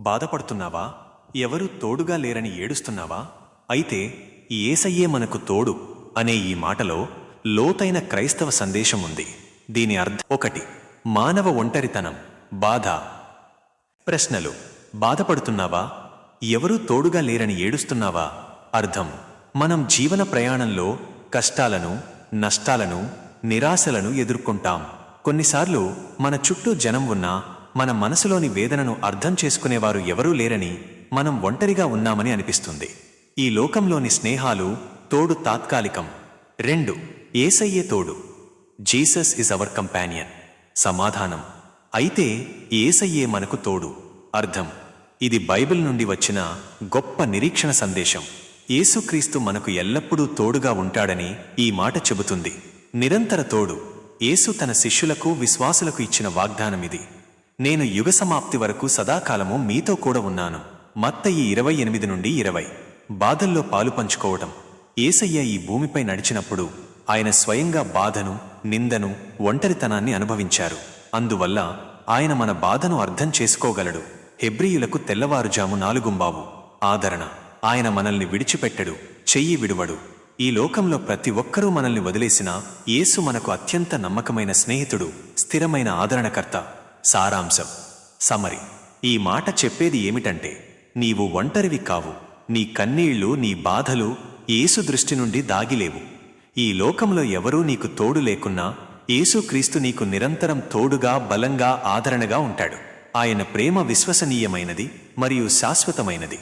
బాధపడుతున్నావా? ఎవరూ తోడుగా లేరని ఏడుస్తున్నావా? అయితే యేసయ్యే మనకు తోడు అనే ఈ మాటలో లోతైన క్రైస్తవ సందేశం ఉంది. దీని అర్థం 1. మానవ ఒంటరితనం, బాధ. ప్రశ్నలు: బాధపడుతున్నావా? ఎవరూ తోడుగా లేరని ఏడుస్తున్నావా? అర్థం: మనం జీవన ప్రయాణంలో కష్టాలను, నష్టాలను, నిరాశలను ఎదుర్కొంటాం. కొన్నిసార్లు మన చుట్టూ జనం ఉన్నా మన మనసులోని వేదనను అర్థం చేసుకునేవారు ఎవరూ లేరని, మనం ఒంటరిగా ఉన్నామని అనిపిస్తుంది. ఈ లోకంలోని స్నేహాలు, తోడు తాత్కాలికం. 2. యేసయ్యే తోడు. Jesus is our companion. సమాధానం: అయితే యేసయ్యే మనకు తోడు. అర్థం: ఇది బైబిల్ నుండి వచ్చిన గొప్ప నిరీక్షణ సందేశం. యేసుక్రీస్తు మనకు ఎల్లప్పుడూ తోడుగా ఉంటాడని ఈ మాట చెబుతుంది. నిరంతర తోడు. యేసు తన శిష్యులకు, విశ్వాసులకు ఇచ్చిన వాగ్దానమిది. నేను యుగ సమాప్తి వరకు సదాకాలము మీతో కూడా ఉన్నాను. మత్తయి 28-20. బాధల్లో పాలు పంచుకోవటం. యేసయ్య ఈ భూమిపై నడిచినప్పుడు ఆయన స్వయంగా బాధను, నిందను, ఒంటరితనాన్ని అనుభవించారు. అందువల్ల ఆయన మన బాధను అర్థం చేసుకోగలడు. హెబ్రీయులకు తెల్లవారుజాము 4 ఆదరణ. ఆయన మనల్ని విడిచిపెట్టడు, చెయ్యి విడువడు. ఈ లోకంలో ప్రతి ఒక్కరూ మనల్ని వదిలేసినా యేసు మనకు అత్యంత నమ్మకమైన స్నేహితుడు, స్థిరమైన ఆదరణకర్త. సారాంశం, సమరి. ఈ మాట చెప్పేది ఏమిటంటే, నీవు ఒంటరివి కావు. నీ కన్నీళ్లు, నీ బాధలు యేసు దృష్టి నుండి దాగిలేవు. ఈ లోకంలో ఎవరూ నీకు తోడు లేకున్నా యేసుక్రీస్తు నీకు నిరంతరం తోడుగా, బలంగా, ఆదరణగా ఉంటాడు. ఆయన ప్రేమ విశ్వసనీయమైనది మరియు శాశ్వతమైనది.